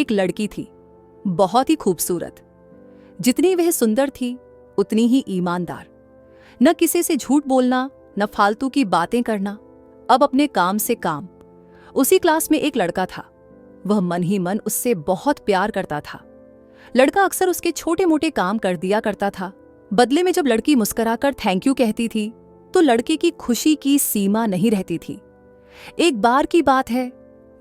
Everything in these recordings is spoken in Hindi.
एक लड़की थी, बहुत ही खूबसूरत। जितनी वह सुंदर थी उतनी ही ईमानदार। न किसी से झूठ बोलना, न फालतू की बातें करना, अब अपने काम से काम। उसी क्लास में एक लड़का था। वह मन ही मन उससे बहुत प्यार करता था। लड़का अक्सर उसके छोटे मोटे काम कर दिया करता था। बदले में जब लड़की मुस्कुराकर थैंक यू कहती थी तो लड़के की खुशी की सीमा नहीं रहती थी। एक बार की बात है,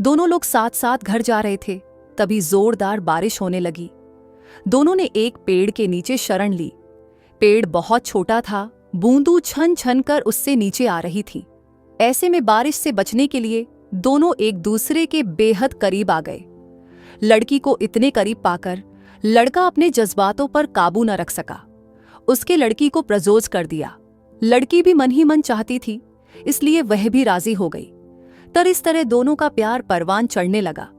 दोनों लोग साथ साथ घर जा रहे थे, तभी जोरदार बारिश होने लगी। दोनों ने एक पेड़ के नीचे शरण ली। पेड़ बहुत छोटा था, बूंदों छन छन कर उससे नीचे आ रही थी। ऐसे में बारिश से बचने के लिए दोनों एक दूसरे के बेहद करीब आ गए। लड़की को इतने करीब पाकर लड़का अपने जज्बातों पर काबू न रख सका। उसके लड़की को प्रपोज कर दिया। लड़की भी मन ही मन चाहती थी, इसलिए वह भी राजी हो गई। तर इस तरह दोनों का प्यार परवान चढ़ने लगा।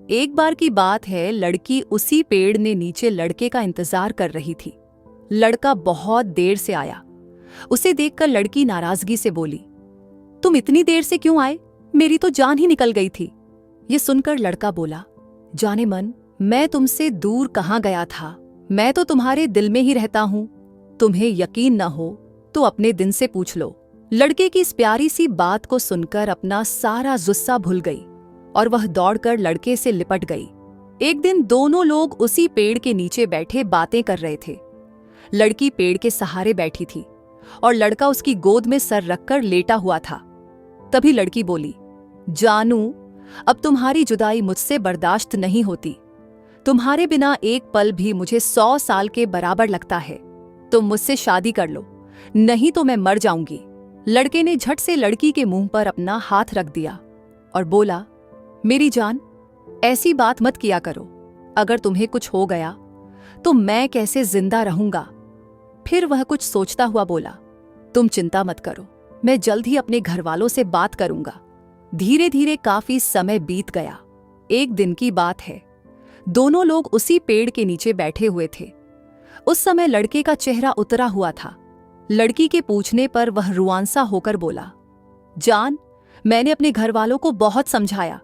एक बार की बात है, लड़की उसी पेड़ ने नीचे लड़के का इंतजार कर रही थी। लड़का बहुत देर से आया। उसे देखकर लड़की नाराजगी से बोली, तुम इतनी देर से क्यों आए? मेरी तो जान ही निकल गई थी। ये सुनकर लड़का बोला, जाने मन, मैं तुमसे दूर कहाँ गया था, मैं तो तुम्हारे दिल में ही रहता हूं। तुम्हें यकीन न हो तो अपने दिन से पूछ लो। लड़के की इस प्यारी सी बात को सुनकर अपना सारा गुस्सा भूल गई और वह दौड़कर लड़के से लिपट गई। एक दिन दोनों लोग उसी पेड़ के नीचे बैठे बातें कर रहे थे। लड़की पेड़ के सहारे बैठी थी और लड़का उसकी गोद में सर रखकर लेटा हुआ था। तभी लड़की बोली, जानू, अब तुम्हारी जुदाई मुझसे बर्दाश्त नहीं होती। तुम्हारे बिना एक पल भी मुझे 100 साल के बराबर लगता है। तुम मुझसे शादी कर लो, नहीं तो मैं मर जाऊंगी। लड़के ने झट से लड़की के मुंह पर अपना हाथ रख दिया और बोला, मेरी जान, ऐसी बात मत किया करो। अगर तुम्हें कुछ हो गया तो मैं कैसे जिंदा रहूंगा? फिर वह कुछ सोचता हुआ बोला, तुम चिंता मत करो, मैं जल्द ही अपने घर वालों से बात करूंगा। धीरे धीरे काफी समय बीत गया। एक दिन की बात है, दोनों लोग उसी पेड़ के नीचे बैठे हुए थे। उस समय लड़के का चेहरा उतरा हुआ था। लड़की के पूछने पर वह रुआंसा होकर बोला, जान, मैंने अपने घर वालों को बहुत समझाया,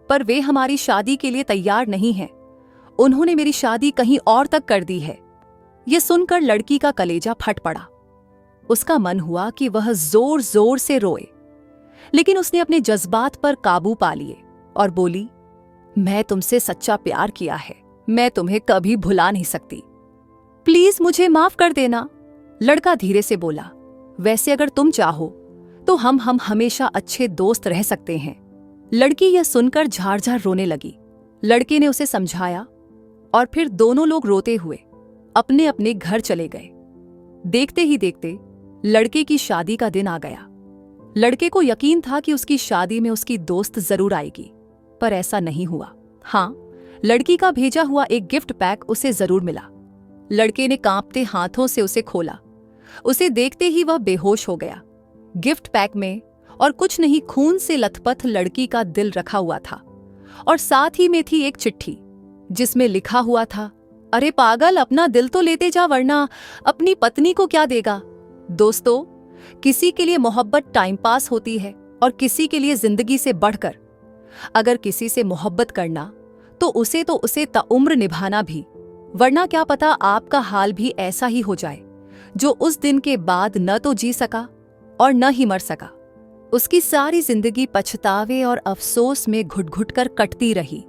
पर वे हमारी शादी के लिए तैयार नहीं हैं। उन्होंने मेरी शादी कहीं और तक कर दी है। यह सुनकर लड़की का कलेजा फट पड़ा। उसका मन हुआ कि वह जोर जोर से रोए, लेकिन उसने अपने जज्बात पर काबू पा लिए और बोली, मैं तुमसे सच्चा प्यार किया है, मैं तुम्हें कभी भुला नहीं सकती। प्लीज मुझे माफ कर देना। लड़का धीरे से बोला, वैसे अगर तुम चाहो तो हम हमेशा अच्छे दोस्त रह सकते हैं। लड़की यह सुनकर झार-झार रोने लगी। लड़के ने उसे समझाया और फिर दोनों लोग रोते हुए अपने अपने घर चले गए। देखते ही देखते लड़के की शादी का दिन आ गया। लड़के को यकीन था कि उसकी शादी में उसकी दोस्त जरूर आएगी, पर ऐसा नहीं हुआ। हाँ, लड़की का भेजा हुआ एक गिफ्ट पैक उसे जरूर मिला। लड़के ने कांपते हाथों से उसे खोला। उसे देखते ही वह बेहोश हो गया। गिफ्ट पैक में और कुछ नहीं, खून से लथपथ लड़की का दिल रखा हुआ था और साथ ही में थी एक चिट्ठी जिसमें लिखा हुआ था, अरे पागल, अपना दिल तो लेते जा, वरना अपनी पत्नी को क्या देगा। दोस्तों, किसी के लिए मोहब्बत टाइम पास होती है और किसी के लिए जिंदगी से बढ़कर। अगर किसी से मोहब्बत करना तो उसे ताउम्र निभाना भी, वरना क्या पता आपका हाल भी ऐसा ही हो जाए जो उस दिन के बाद न तो जी सका और न ही मर सका। उसकी सारी जिंदगी पछतावे और अफसोस में घुट-घुट कर कटती रही।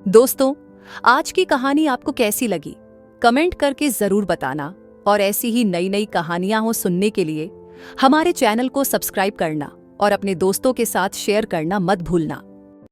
दोस्तों, आज की कहानी आपको कैसी लगी? कमेंट करके जरूर बताना और ऐसी ही नई नई कहानियां हो सुनने के लिए हमारे चैनल को सब्सक्राइब करना और अपने दोस्तों के साथ शेयर करना मत भूलना।